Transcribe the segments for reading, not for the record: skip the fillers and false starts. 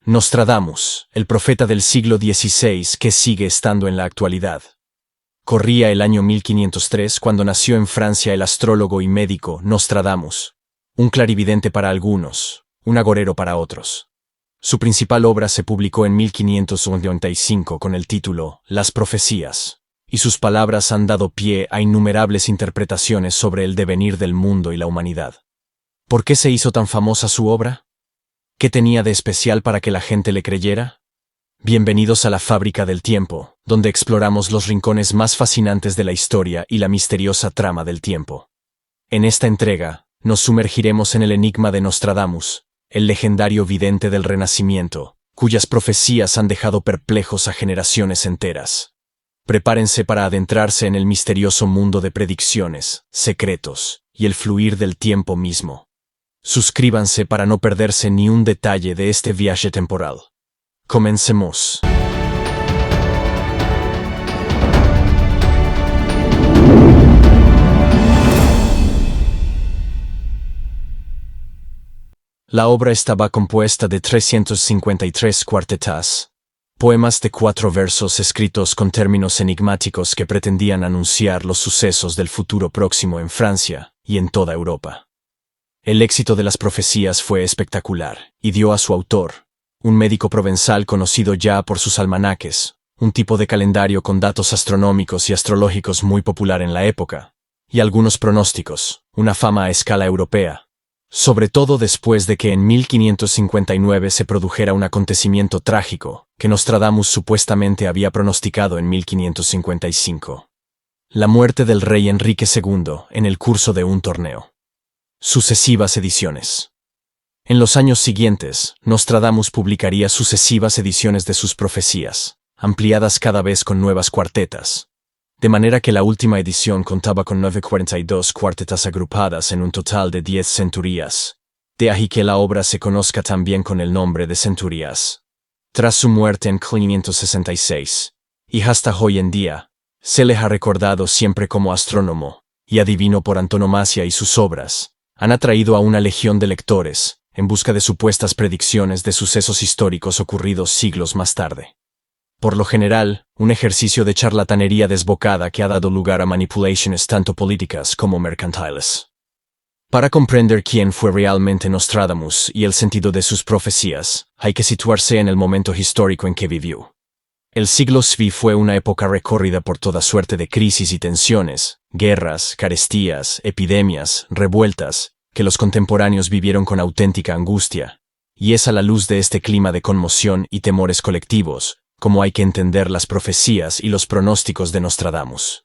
Nostradamus, el profeta del siglo XVI que sigue estando en la actualidad. Corría el año 1503 cuando nació en Francia el astrólogo y médico Nostradamus, un clarividente para algunos, un agorero para otros. Su principal obra se publicó en 1595 con el título Las Profecías, y sus palabras han dado pie a innumerables interpretaciones sobre el devenir del mundo y la humanidad. ¿Por qué se hizo tan famosa su obra? ¿Qué tenía de especial para que la gente le creyera? Bienvenidos a la Fábrica del Tiempo, donde exploramos los rincones más fascinantes de la historia y la misteriosa trama del tiempo. En esta entrega, nos sumergiremos en el enigma de Nostradamus, el legendario vidente del Renacimiento, cuyas profecías han dejado perplejos a generaciones enteras. Prepárense para adentrarse en el misterioso mundo de predicciones, secretos y el fluir del tiempo mismo. Suscríbanse para no perderse ni un detalle de este viaje temporal. Comencemos. La obra estaba compuesta de 353 cuartetas, poemas de 4 versos escritos con términos enigmáticos que pretendían anunciar los sucesos del futuro próximo en Francia y en toda Europa. El éxito de las profecías fue espectacular y dio a su autor, un médico provenzal conocido ya por sus almanaques, un tipo de calendario con datos astronómicos y astrológicos muy popular en la época, y algunos pronósticos, una fama a escala europea, sobre todo después de que en 1559 se produjera un acontecimiento trágico que Nostradamus supuestamente había pronosticado en 1555. La muerte del rey Enrique II en el curso de un torneo. Sucesivas ediciones. En los años siguientes, Nostradamus publicaría sucesivas ediciones de sus profecías, ampliadas cada vez con nuevas cuartetas, de manera que la última edición contaba con 942 cuartetas agrupadas en un total de 10 centurías, de ahí que la obra se conozca también con el nombre de Centurías. Tras su muerte en 1566, y hasta hoy en día, se le ha recordado siempre como astrónomo y adivino por antonomasia, y sus obras han atraído a una legión de lectores en busca de supuestas predicciones de sucesos históricos ocurridos siglos más tarde. Por lo general, un ejercicio de charlatanería desbocada que ha dado lugar a manipulaciones tanto políticas como mercantiles. Para comprender quién fue realmente Nostradamus y el sentido de sus profecías, hay que situarse en el momento histórico en que vivió. El siglo XVI fue una época recorrida por toda suerte de crisis y tensiones, guerras, carestías, epidemias, revueltas, que los contemporáneos vivieron con auténtica angustia, y es a la luz de este clima de conmoción y temores colectivos como hay que entender las profecías y los pronósticos de Nostradamus.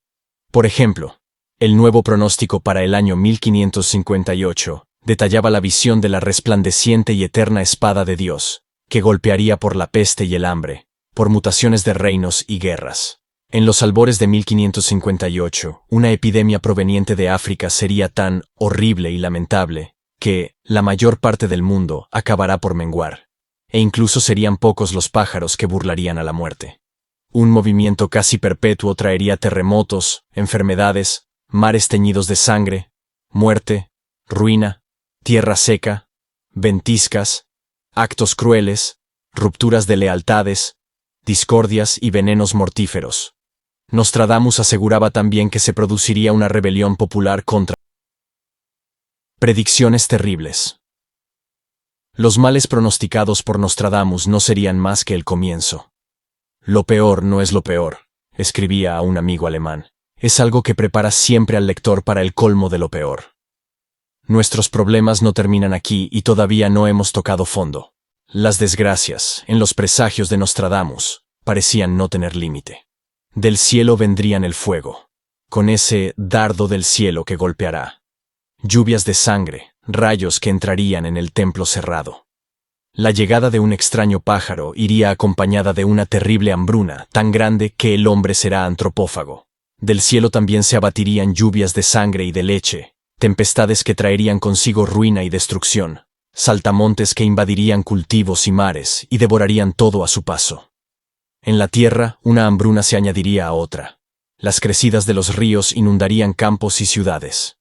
Por ejemplo, el nuevo pronóstico para el año 1558 detallaba la visión de la resplandeciente y eterna espada de Dios, que golpearía por la peste y el hambre, por mutaciones de reinos y guerras. En los albores de 1558, una epidemia proveniente de África sería tan horrible y lamentable que la mayor parte del mundo acabará por menguar, e incluso serían pocos los pájaros que burlarían a la muerte. Un movimiento casi perpetuo traería terremotos, enfermedades, mares teñidos de sangre, muerte, ruina, tierra seca, ventiscas, actos crueles, rupturas de lealtades, discordias y venenos mortíferos. Nostradamus aseguraba también que se produciría una rebelión popular contra predicciones terribles. Los males pronosticados por Nostradamus no serían más que el comienzo. Lo peor no es lo peor, escribía a un amigo alemán. Es algo que prepara siempre al lector para el colmo de lo peor. Nuestros problemas no terminan aquí y todavía no hemos tocado fondo. Las desgracias, en los presagios de Nostradamus, parecían no tener límite. Del cielo vendrían el fuego, con ese dardo del cielo que golpeará. Lluvias de sangre, rayos que entrarían en el templo cerrado. La llegada de un extraño pájaro iría acompañada de una terrible hambruna tan grande que el hombre será antropófago. Del cielo también se abatirían lluvias de sangre y de leche, tempestades que traerían consigo ruina y destrucción, saltamontes que invadirían cultivos y mares y devorarían todo a su paso. En la tierra, una hambruna se añadiría a otra. Las crecidas de los ríos inundarían campos y ciudades.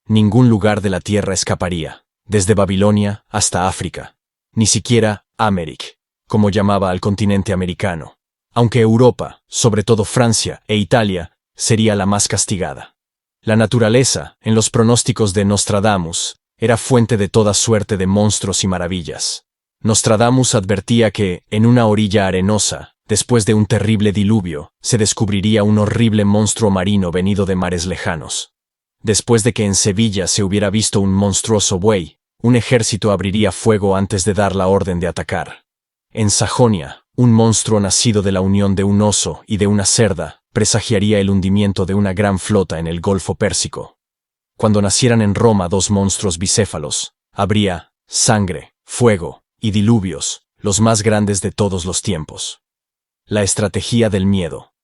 Ningún lugar de la tierra escaparía, desde Babilonia hasta África. Ni siquiera América, como llamaba al continente americano, aunque Europa, sobre todo Francia e Italia, sería la más castigada. La naturaleza, en los pronósticos de Nostradamus, era fuente de toda suerte de monstruos y maravillas. Nostradamus advertía que, en una orilla arenosa, después de un terrible diluvio, se descubriría un horrible monstruo marino venido de mares lejanos. Después de que en Sevilla se hubiera visto un monstruoso buey, un ejército abriría fuego antes de dar la orden de atacar. En Sajonia, un monstruo nacido de la unión de un oso y de una cerda presagiaría el hundimiento de una gran flota en el Golfo Pérsico. Cuando nacieran en Roma dos monstruos bicéfalos, habría sangre, fuego y diluvios, los más grandes de todos los tiempos. La estrategia del miedo.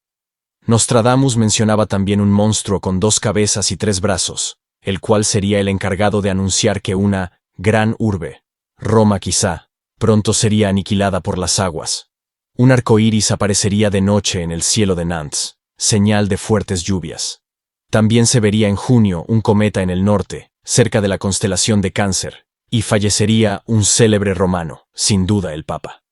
Nostradamus mencionaba también un monstruo con 2 cabezas y 3 brazos, el cual sería el encargado de anunciar que una gran urbe, Roma quizá, pronto sería aniquilada por las aguas. Un arco iris aparecería de noche en el cielo de Nantes, señal de fuertes lluvias. También se vería en junio un cometa en el norte, cerca de la constelación de Cáncer, y fallecería un célebre romano, sin duda el Papa.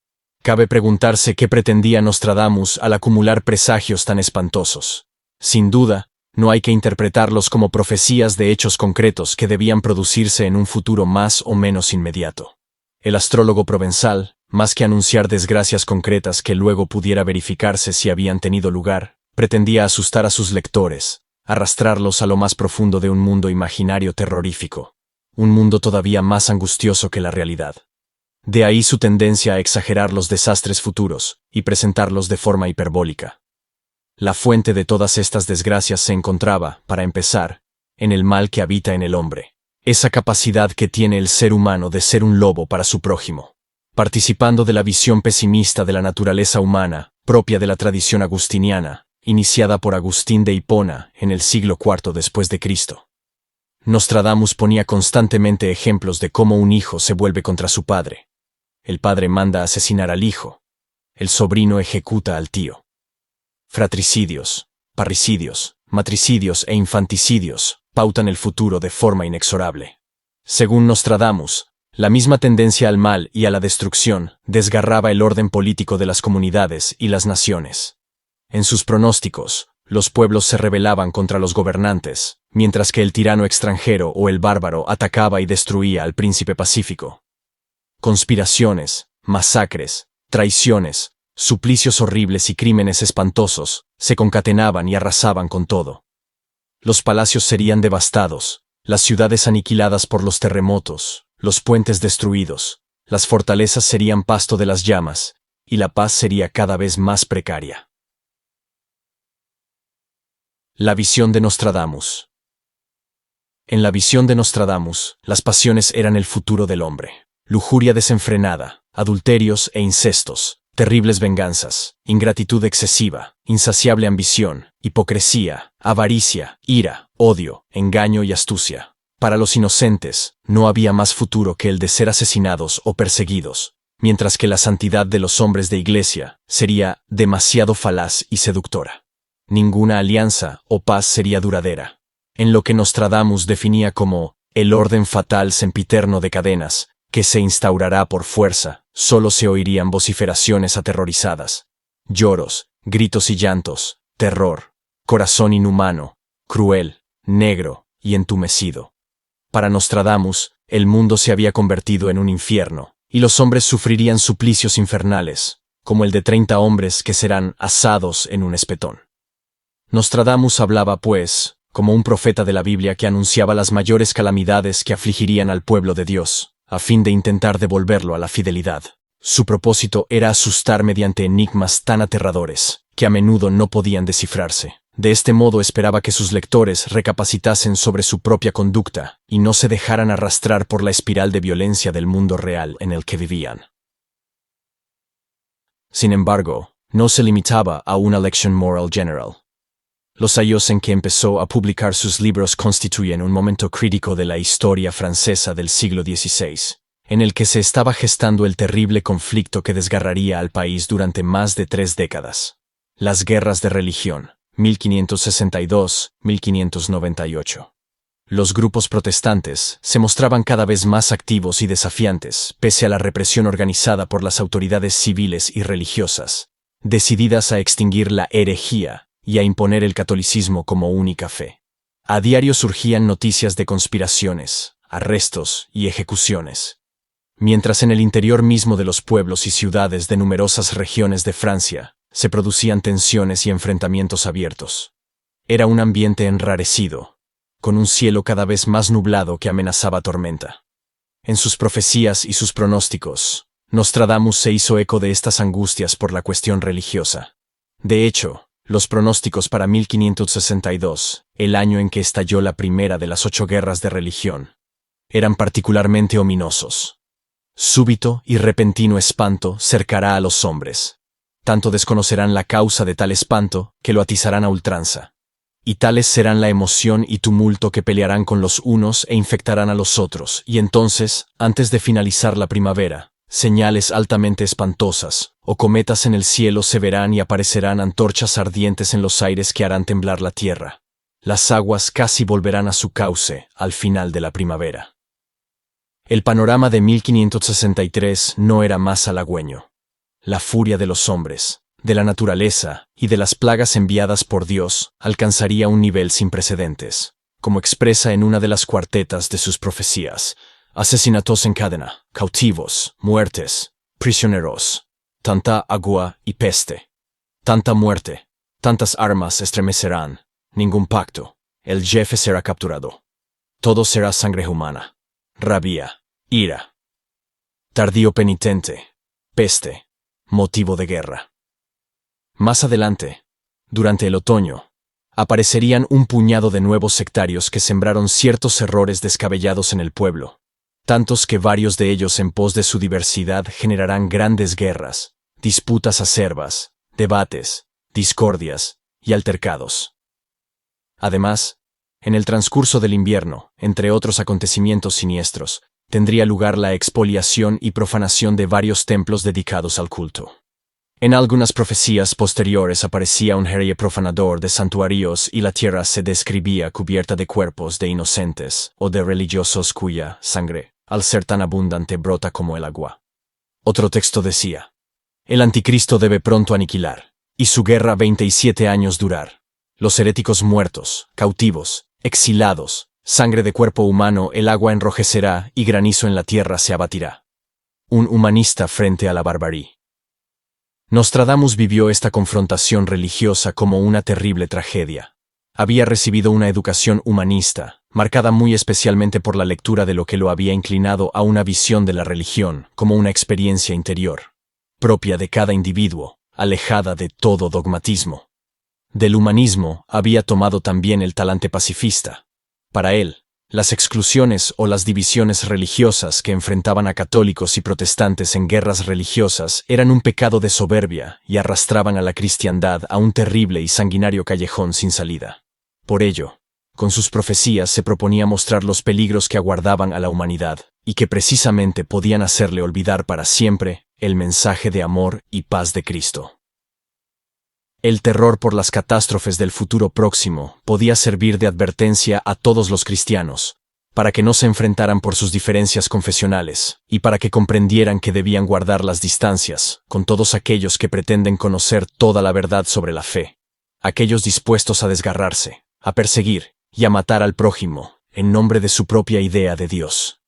Cabe preguntarse qué pretendía Nostradamus al acumular presagios tan espantosos. Sin duda, no hay que interpretarlos como profecías de hechos concretos que debían producirse en un futuro más o menos inmediato. El astrólogo provenzal, más que anunciar desgracias concretas que luego pudiera verificarse si habían tenido lugar, pretendía asustar a sus lectores, arrastrarlos a lo más profundo de un mundo imaginario terrorífico, un mundo todavía más angustioso que la realidad. De ahí su tendencia a exagerar los desastres futuros y presentarlos de forma hiperbólica. La fuente de todas estas desgracias se encontraba, para empezar, en el mal que habita en el hombre, esa capacidad que tiene el ser humano de ser un lobo para su prójimo. Participando de la visión pesimista de la naturaleza humana, propia de la tradición agustiniana, iniciada por Agustín de Hipona en el siglo IV después de Cristo. Nostradamus ponía constantemente ejemplos de cómo un hijo se vuelve contra su padre. El padre manda asesinar al hijo. El sobrino ejecuta al tío. Fratricidios, parricidios, matricidios e infanticidios pautan el futuro de forma inexorable. Según Nostradamus, la misma tendencia al mal y a la destrucción desgarraba el orden político de las comunidades y las naciones. En sus pronósticos, los pueblos se rebelaban contra los gobernantes, mientras que el tirano extranjero o el bárbaro atacaba y destruía al príncipe pacífico. Conspiraciones, masacres, traiciones, suplicios horribles y crímenes espantosos se concatenaban y arrasaban con todo. Los palacios serían devastados, las ciudades aniquiladas por los terremotos, los puentes destruidos, las fortalezas serían pasto de las llamas, y la paz sería cada vez más precaria. La visión de Nostradamus. En la visión de Nostradamus, las pasiones eran el futuro del hombre. Lujuria desenfrenada, adulterios e incestos, terribles venganzas, ingratitud excesiva, insaciable ambición, hipocresía, avaricia, ira, odio, engaño y astucia. Para los inocentes, no había más futuro que el de ser asesinados o perseguidos, mientras que la santidad de los hombres de iglesia sería demasiado falaz y seductora. Ninguna alianza o paz sería duradera. En lo que Nostradamus definía como el orden fatal sempiterno de cadenas, que se instaurará por fuerza, solo se oirían vociferaciones aterrorizadas, lloros, gritos y llantos, terror, corazón inhumano, cruel, negro y entumecido. Para Nostradamus, el mundo se había convertido en un infierno, y los hombres sufrirían suplicios infernales, como el de 30 hombres que serán asados en un espetón. Nostradamus hablaba, pues, como un profeta de la Biblia que anunciaba las mayores calamidades que afligirían al pueblo de Dios, a fin de intentar devolverlo a la fidelidad. Su propósito era asustar mediante enigmas tan aterradores, que a menudo no podían descifrarse. De este modo esperaba que sus lectores recapacitasen sobre su propia conducta y no se dejaran arrastrar por la espiral de violencia del mundo real en el que vivían. Sin embargo, no se limitaba a una lección moral general. Los años en que empezó a publicar sus libros constituyen un momento crítico de la historia francesa del siglo XVI, en el que se estaba gestando el terrible conflicto que desgarraría al país durante más de 3 décadas. Las guerras de religión, 1562-1598. Los grupos protestantes se mostraban cada vez más activos y desafiantes, pese a la represión organizada por las autoridades civiles y religiosas, decididas a extinguir la herejía y a imponer el catolicismo como única fe. A diario surgían noticias de conspiraciones, arrestos y ejecuciones. Mientras en el interior mismo de los pueblos y ciudades de numerosas regiones de Francia se producían tensiones y enfrentamientos abiertos. Era un ambiente enrarecido, con un cielo cada vez más nublado que amenazaba tormenta. En sus profecías y sus pronósticos, Nostradamus se hizo eco de estas angustias por la cuestión religiosa. De hecho, los pronósticos para 1562, el año en que estalló la primera de las 8 guerras de religión, eran particularmente ominosos. Súbito y repentino espanto cercará a los hombres. Tanto desconocerán la causa de tal espanto que lo atizarán a ultranza. Y tales serán la emoción y tumulto que pelearán con los unos e infectarán a los otros, y entonces, antes de finalizar la primavera, señales altamente espantosas, o cometas en el cielo se verán y aparecerán antorchas ardientes en los aires que harán temblar la tierra. Las aguas casi volverán a su cauce al final de la primavera. El panorama de 1563 no era más halagüeño. La furia de los hombres, de la naturaleza y de las plagas enviadas por Dios alcanzaría un nivel sin precedentes, como expresa en una de las cuartetas de sus profecías: asesinatos en cadena, cautivos, muertes, prisioneros, tanta agua y peste, tanta muerte, tantas armas estremecerán, ningún pacto, el jefe será capturado. Todo será sangre humana, rabia, ira. Tardío penitente, peste, motivo de guerra. Más adelante, durante el otoño, aparecerían un puñado de nuevos sectarios que sembraron ciertos errores descabellados en el pueblo, tantos que varios de ellos en pos de su diversidad generarán grandes guerras, disputas acerbas, debates, discordias y altercados. Además, en el transcurso del invierno, entre otros acontecimientos siniestros, tendría lugar la expoliación y profanación de varios templos dedicados al culto. En algunas profecías posteriores aparecía un hereje profanador de santuarios y la tierra se describía cubierta de cuerpos de inocentes o de religiosos cuya sangre, al ser tan abundante, brota como el agua. Otro texto decía: el anticristo debe pronto aniquilar, y su guerra 27 años durar. Los heréticos muertos, cautivos, exilados, sangre de cuerpo humano el agua enrojecerá y granizo en la tierra se abatirá. Un humanista frente a la barbarie. Nostradamus vivió esta confrontación religiosa como una terrible tragedia. Había recibido una educación humanista, marcada muy especialmente por la lectura de lo que lo había inclinado a una visión de la religión como una experiencia interior, propia de cada individuo, alejada de todo dogmatismo. Del humanismo había tomado también el talante pacifista. Para él, las exclusiones o las divisiones religiosas que enfrentaban a católicos y protestantes en guerras religiosas eran un pecado de soberbia y arrastraban a la cristiandad a un terrible y sanguinario callejón sin salida. Por ello, con sus profecías se proponía mostrar los peligros que aguardaban a la humanidad y que precisamente podían hacerle olvidar para siempre el mensaje de amor y paz de Cristo. El terror por las catástrofes del futuro próximo podía servir de advertencia a todos los cristianos, para que no se enfrentaran por sus diferencias confesionales, y para que comprendieran que debían guardar las distancias con todos aquellos que pretenden conocer toda la verdad sobre la fe, aquellos dispuestos a desgarrarse, a perseguir y a matar al prójimo en nombre de su propia idea de Dios.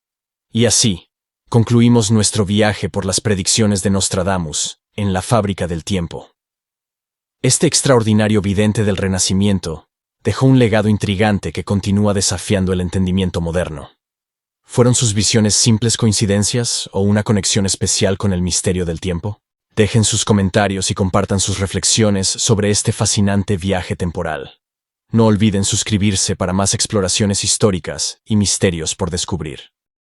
Y así, concluimos nuestro viaje por las predicciones de Nostradamus en la fábrica del tiempo. Este extraordinario vidente del Renacimiento dejó un legado intrigante que continúa desafiando el entendimiento moderno. ¿Fueron sus visiones simples coincidencias o una conexión especial con el misterio del tiempo? Dejen sus comentarios y compartan sus reflexiones sobre este fascinante viaje temporal. No olviden suscribirse para más exploraciones históricas y misterios por descubrir.